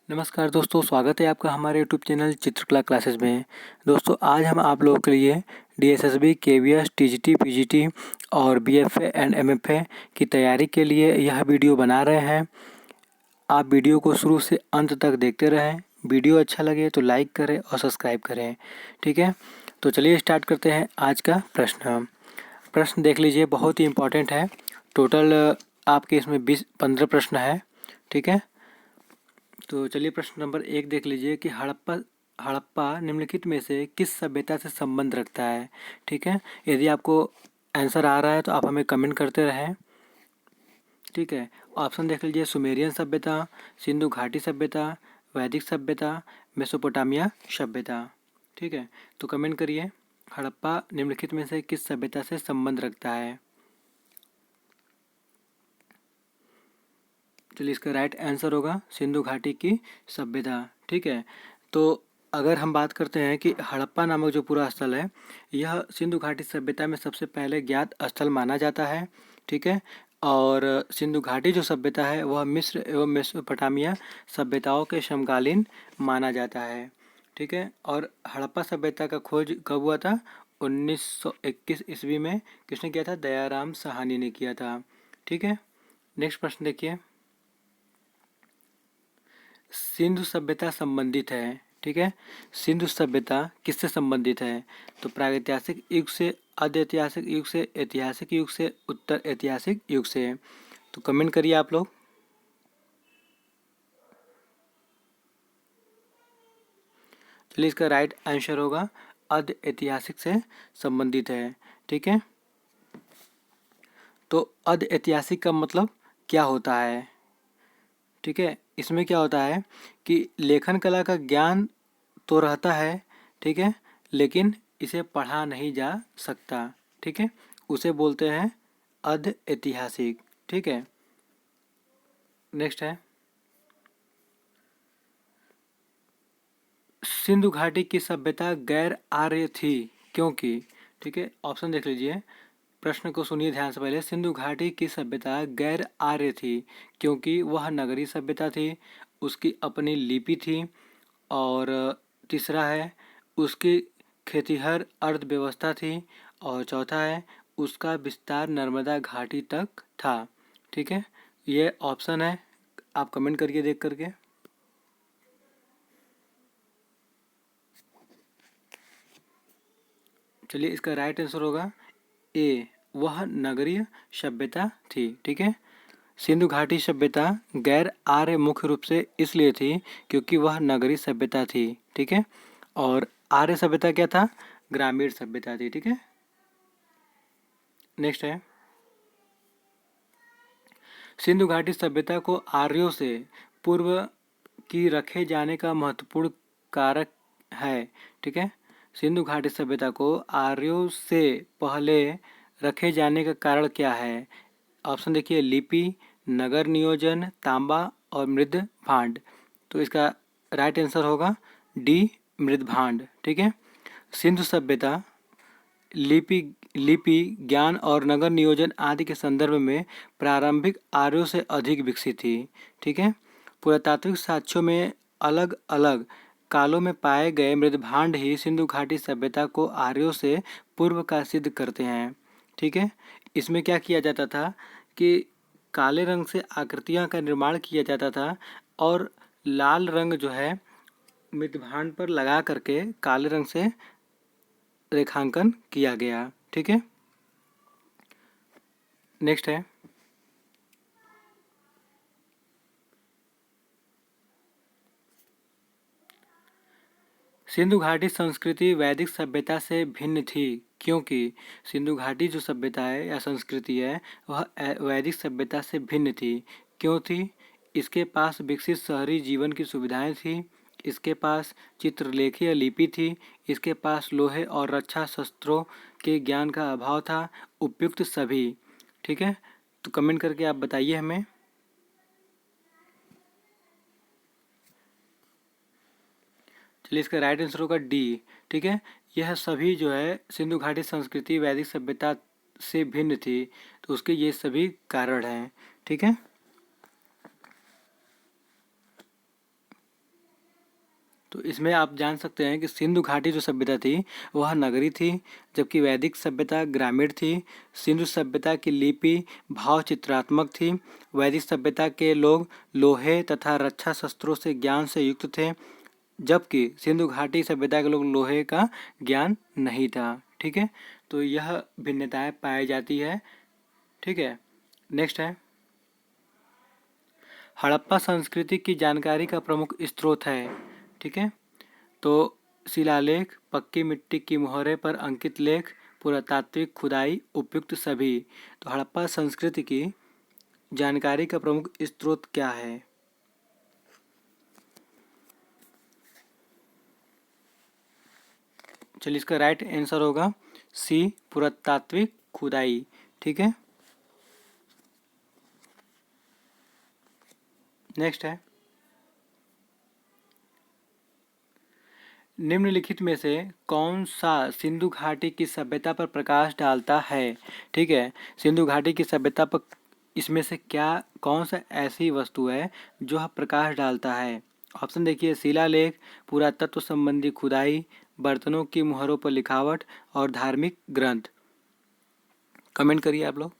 नमस्कार दोस्तों, स्वागत है आपका हमारे यूट्यूब चैनल चित्रकला क्लासेस में। दोस्तों आज हम आप लोगों के लिए डीएसएसबी, केवीएस, टीजीटी, पीजीटी और बीएफए एंड एमएफए की तैयारी के लिए यह वीडियो बना रहे हैं। आप वीडियो को शुरू से अंत तक देखते रहें। वीडियो अच्छा लगे तो लाइक करें और सब्सक्राइब करें, ठीक है। तो चलिए स्टार्ट करते हैं आज का प्रश्न। प्रश्न देख लीजिए, बहुत ही इम्पोर्टेंट है। टोटल आपके इसमें 15 प्रश्न है, ठीक है। तो चलिए प्रश्न नंबर 1 देख लीजिए कि हड़प्पा निम्नलिखित में से किस सभ्यता से संबंध रखता है, ठीक है। यदि आपको आंसर आ रहा है तो आप हमें कमेंट करते रहें, ठीक है। ऑप्शन देख लीजिए, सुमेरियन सभ्यता, सिंधु घाटी सभ्यता, वैदिक सभ्यता, मेसोपोटामिया सभ्यता, ठीक है। तो कमेंट करिए, हड़प्पा निम्नलिखित में से किस सभ्यता से संबंध रखता है। चलिए इसका राइट आंसर होगा सिंधु घाटी की सभ्यता, ठीक है। तो अगर हम बात करते हैं कि हड़प्पा नामक जो पूरा स्थल है, यह सिंधु घाटी सभ्यता में सबसे पहले ज्ञात स्थल माना जाता है, ठीक है। और सिंधु घाटी जो सभ्यता है वह मिस्र एवं मेसोपोटामिया सभ्यताओं के समकालीन माना जाता है, ठीक है। और हड़प्पा सभ्यता का खोज कब हुआ था? 1921 ईस्वी में। किसने किया था? दयाराम साहनी ने किया था, ठीक है। नेक्स्ट प्रश्न देखिए, सिंधु सभ्यता संबंधित है, ठीक है। सिंधु सभ्यता किससे संबंधित है? तो प्रागैतिहासिक युग से, आद्य ऐतिहासिक युग से, ऐतिहासिक युग से, उत्तर ऐतिहासिक युग से। तो कमेंट करिए आप लोग। चलिए इसका राइट आंसर होगा आद्य ऐतिहासिक से संबंधित है, ठीक है। तो आद्य ऐतिहासिक का मतलब क्या होता है, ठीक है। इसमें क्या होता है कि लेखन कला का ज्ञान तो रहता है, ठीक है, लेकिन इसे पढ़ा नहीं जा सकता, ठीक है। उसे बोलते हैं अध ऐतिहासिक, ठीक है। नेक्स्ट है, सिंधु घाटी की सभ्यता गैर आर्य थी क्योंकि, ठीक है। ऑप्शन देख लीजिए, प्रश्न को सुनिए ध्यान से। पहले, सिंधु घाटी की सभ्यता गैर आर्य थी क्योंकि वह नगरीय सभ्यता थी, उसकी अपनी लिपि थी। और तीसरा है, उसकी खेतिहर अर्थव्यवस्था थी। और चौथा है, उसका विस्तार नर्मदा घाटी तक था, ठीक है। ये ऑप्शन है, आप कमेंट करिए देख करके। चलिए इसका राइट आंसर होगा ए, वह नगरीय सभ्यता थी, ठीक है। सिंधु घाटी सभ्यता गैर आर्य मुख्य रूप से इसलिए थी क्योंकि वह नगरीय सभ्यता थी, ठीक है। और आर्य सभ्यता क्या था? ग्रामीण सभ्यता थी, ठीक है। नेक्स्ट है, सिंधु घाटी सभ्यता को आर्यों से पूर्व की रखे जाने का महत्वपूर्ण कारक है, ठीक है। सिंधु घाटी सभ्यता को आर्यों से पहले रखे जाने का कारण क्या है? ऑप्शन देखिए, लिपि, नगर नियोजन, तांबा और मृद भांड। तो इसका राइट आंसर होगा डी, मृद भांड, ठीक है। सिंधु सभ्यता लिपि लिपि ज्ञान और नगर नियोजन आदि के संदर्भ में प्रारंभिक आर्यों से अधिक विकसित थी, ठीक है। पुरातात्विक साक्ष्यों में अलग अलग कालों में पाए गए मृदभांड ही सिंधु घाटी सभ्यता को आर्यों से पूर्व का सिद्ध करते हैं, ठीक है। इसमें क्या किया जाता था कि काले रंग से आकृतियां का निर्माण किया जाता था और लाल रंग जो है मृदभांड पर लगा करके काले रंग से रेखांकन किया गया, ठीक है। नेक्स्ट है, सिंधु घाटी संस्कृति वैदिक सभ्यता से भिन्न थी क्योंकि सिंधु घाटी जो सभ्यता है या संस्कृति है वह वैदिक सभ्यता से भिन्न थी। क्यों थी? इसके पास विकसित शहरी जीवन की सुविधाएं थी, इसके पास चित्रलेखी या लिपि थी, इसके पास लोहे और रक्षा शस्त्रों के ज्ञान का अभाव था, उपयुक्त सभी, ठीक है। तो कमेंट करके आप बताइए हमें। चलिए इसका राइट आंसर होगा डी, ठीक है। यह सभी जो है सिंधु घाटी संस्कृति वैदिक सभ्यता से भिन्न थी, तो उसके ये सभी कारण हैं, ठीक है। तो इसमें आप जान सकते हैं कि सिंधु घाटी जो सभ्यता थी वह नगरी थी, जबकि वैदिक सभ्यता ग्रामीण थी। सिंधु सभ्यता की लिपि भाव चित्रात्मक थी। वैदिक सभ्यता के लोग लोहे तथा रक्षा शस्त्रों से ज्ञान से युक्त थे, जबकि सिंधु घाटी सभ्यता के लोग लोहे का ज्ञान नहीं था। ठीक है, तो यह भिन्नताएं पाई जाती है। ठीक है, नेक्स्ट है हड़प्पा संस्कृति की जानकारी का प्रमुख स्रोत है। ठीक है, तो शिलालेख, पक्की मिट्टी की मुहरें पर अंकित लेख, पुरातात्विक खुदाई, उपयुक्त सभी। तो हड़प्पा संस्कृति की जानकारी का प्रमुख स्रोत क्या है? चलिए, इसका राइट आंसर होगा सी, पुरातात्विक खुदाई। ठीक है, नेक्स्ट है निम्नलिखित में से कौन सा सिंधु घाटी की सभ्यता पर प्रकाश डालता है? ठीक है, सिंधु घाटी की सभ्यता पर इसमें से क्या कौन सा ऐसी वस्तु है जो प्रकाश डालता है? ऑप्शन देखिए, शिलालेख, पुरातत्व संबंधी खुदाई, बर्तनों की मुहरों पर लिखावट और धार्मिक ग्रंथ। कमेंट करिए आप लोग।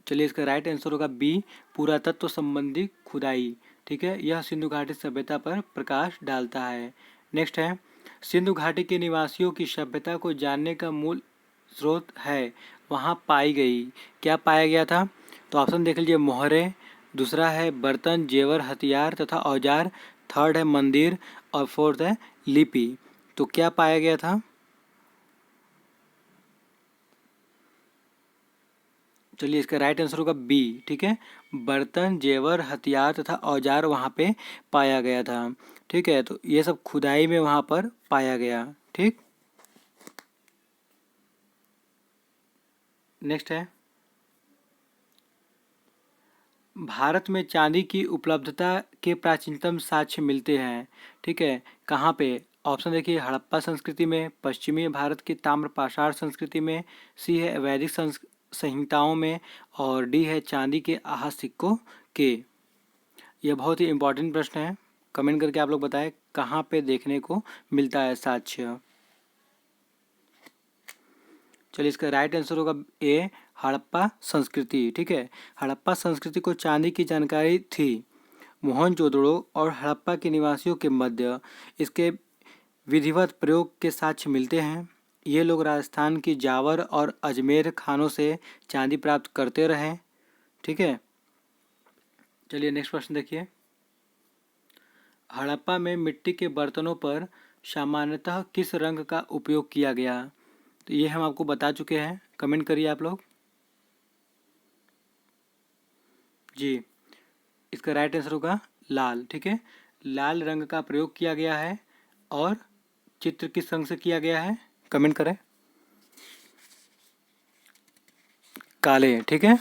चलिए, इसका राइट आंसर होगा बी, पुरातत्व संबंधी खुदाई। ठीक है, यह सिंधु घाटी सभ्यता पर प्रकाश डालता है। नेक्स्ट है सिंधु घाटी के निवासियों की सभ्यता को जानने का मूल स्रोत है वहाँ पाई गई। क्या पाया गया था? तो ऑप्शन देख लीजिए, मोहरे, दूसरा है बर्तन, जेवर, हथियार तथा औजार, थर्ड है मंदिर और फोर्थ है लिपि। तो क्या पाया गया था? चलिए, इसका राइट आंसर होगा बी। ठीक है, बर्तन, जेवर, हथियार तथा औजार वहाँ पे पाया गया था। ठीक है, तो ये सब खुदाई में वहाँ पर पाया गया। ठीक, नेक्स्ट है भारत में चांदी की उपलब्धता के प्राचीनतम साक्ष्य मिलते हैं। ठीक है, कहाँ पे? ऑप्शन देखिए, हड़प्पा संस्कृति में, पश्चिमी भारत की ताम्रपाषाण संस्कृति में, सी है वैदिक संहिताओं में और डी है चांदी के आह सिक्कों के। यह बहुत ही इम्पोर्टेंट प्रश्न है। कमेंट करके आप लोग बताएं कहाँ पे देखने को मिलता है साक्ष्य। चलिए, इसका राइट आंसर होगा ए, हड़प्पा संस्कृति। ठीक है, हड़प्पा संस्कृति को चांदी की जानकारी थी। मोहनजोदड़ो और हड़प्पा के निवासियों के मध्य इसके विधिवत प्रयोग के साक्ष्य मिलते हैं। ये लोग राजस्थान की जावर और अजमेर खानों से चांदी प्राप्त करते रहे। ठीक है, चलिए नेक्स्ट प्रश्न देखिए। हड़प्पा में मिट्टी के बर्तनों पर सामान्यतः किस रंग का उपयोग किया गया? तो ये हम आपको बता चुके हैं। कमेंट करिए आप लोग। जी, इसका राइट आंसर होगा लाल। ठीक है, लाल रंग का प्रयोग किया गया है। और चित्र किस रंग से किया गया है? कमेंट करें। काले। ठीक है,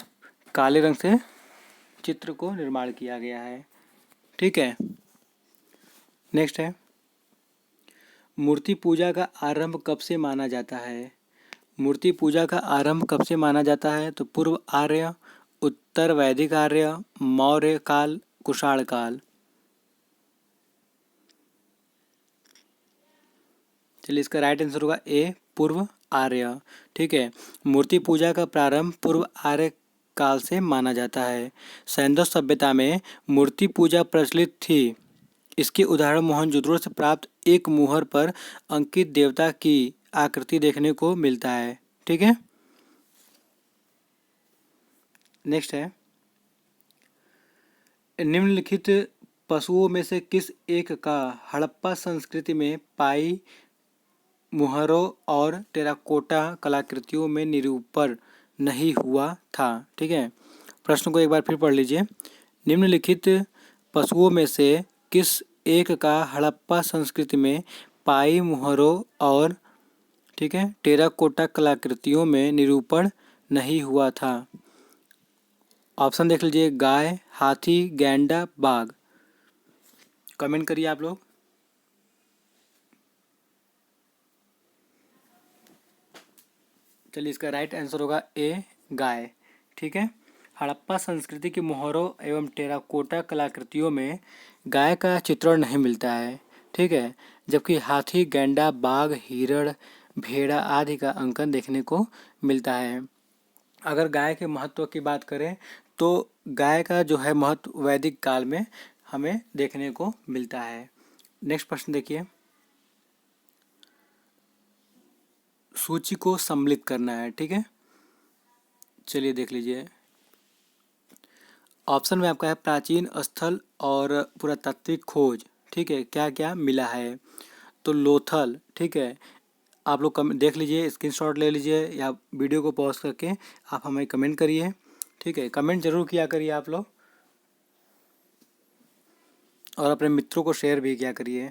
काले रंग से चित्र को निर्माण किया गया है। ठीक है, नेक्स्ट है मूर्ति पूजा का आरंभ कब से माना जाता है? मूर्ति पूजा का आरंभ कब से माना जाता है? तो पूर्व आर्य, उत्तर वैदिक आर्य, मौर्य काल, कुषाण काल। चलिए, इसका राइट आंसर होगा ए, पूर्व आर्य। ठीक है, मूर्ति पूजा का प्रारंभ पूर्व आर्य काल से माना जाता है। सैंधव सभ्यता में मूर्ति पूजा प्रचलित थी। इसके उदाहरण मोहनजोदड़ो से प्राप्त एक मुहर पर अंकित देवता की आकृति देखने को मिलता है। ठीक है, नेक्स्ट है निम्नलिखित पशुओं में से किस एक का हड़प्पा संस्कृति में पाई मुहरों और टेराकोटा कलाकृतियों में निरूपण नहीं हुआ था? ठीक है, प्रश्न को एक बार फिर पढ़ लीजिए। निम्नलिखित पशुओं में से किस एक का हड़प्पा संस्कृति में पाई मुहरों और ठीक है टेराकोटा कलाकृतियों में निरूपण नहीं हुआ था? ऑप्शन देख लीजिए, गाय, हाथी, गैंडा, बाघ। कमेंट करिए आप लोग। चलिए, इसका राइट आंसर होगा ए, गाय। ठीक है, हड़प्पा संस्कृति की मोहरों एवं टेराकोटा कलाकृतियों में गाय का चित्रण नहीं मिलता है, ठीक है, जबकि हाथी, गैंडा, बाघ, हिरण, भेड़ा आदि का अंकन देखने को मिलता है। अगर गाय के महत्व की बात करें तो गाय का जो है महत्व वैदिक काल में हमें देखने को मिलता है। नेक्स्ट प्रश्न देखिए, सूची को सम्मिलित करना है, ठीक है, चलिए देख लीजिए। ऑप्शन में आपका है प्राचीन स्थल और पुरातात्विक खोज, ठीक है, क्या क्या मिला है। तो लोथल, ठीक है, आप लोग देख लीजिए, स्क्रीनशॉट ले लीजिए या वीडियो को पॉज करके आप हमें कमेंट करिए, ठीक है, कमेंट जरूर किया करिए आप लोग, और अपने मित्रों को शेयर भी किया करिए।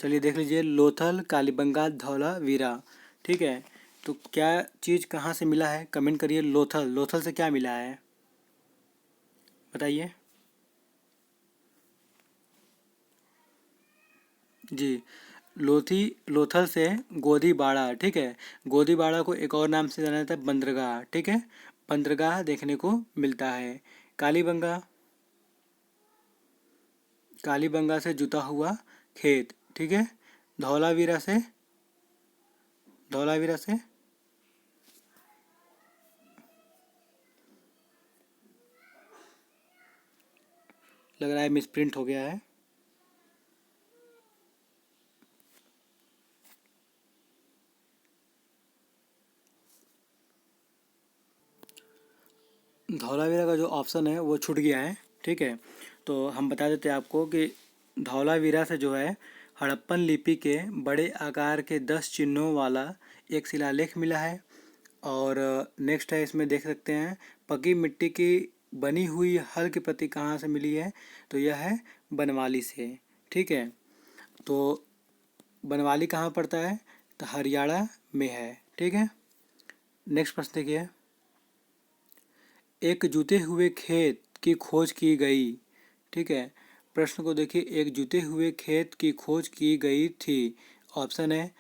चलिए देख लीजिए, लोथल, कालीबंगा, धौलावीरा, ठीक है, तो क्या चीज़ कहाँ से मिला है, कमेंट करिए। लोथल, लोथल से क्या मिला है बताइए जी। लोथल से गोदीबाड़ा, ठीक है, गोदीबाड़ा को एक और नाम से जाना जाता है बंदरगाह, ठीक है, बंदरगाह देखने को मिलता है। कालीबंगा, कालीबंगा से जुता हुआ खेत, ठीक है, धौलावीरा से, धौलावीरा से लग रहा है मिसप्रिंट हो गया है। धौलावीरा का जो ऑप्शन है वो छूट गया है, ठीक है, तो हम बता देते हैं आपको कि धौलावीरा से जो है हड़प्पन लिपि के बड़े आकार के 10 चिन्हों वाला एक शिलालेख मिला है। और नेक्स्ट है, इसमें देख सकते हैं पकी मिट्टी की बनी हुई हल की प्रति कहाँ से मिली है, तो यह है बनवाली से, ठीक है, तो बनवाली कहाँ पड़ता है, तो हरियाणा में है, ठीक है। नेक्स्ट प्रश्न देखिए, एक जुते हुए खेत की खोज की गई, ठीक है, प्रश्न को देखिए, एक जुते हुए खेत की खोज की गई थी। ऑप्शन है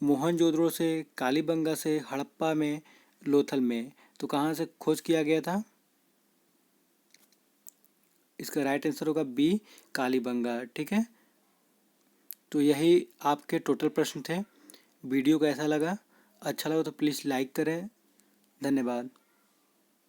मोहनजोदड़ो से, कालीबंगा से, हड़प्पा में, लोथल में, तो कहाँ से खोज किया गया था, इसका राइट आंसर होगा बी, कालीबंगा, ठीक है। तो यही आपके टोटल प्रश्न थे। वीडियो कैसा लगा, अच्छा लगा तो प्लीज़ लाइक करें, धन्यवाद।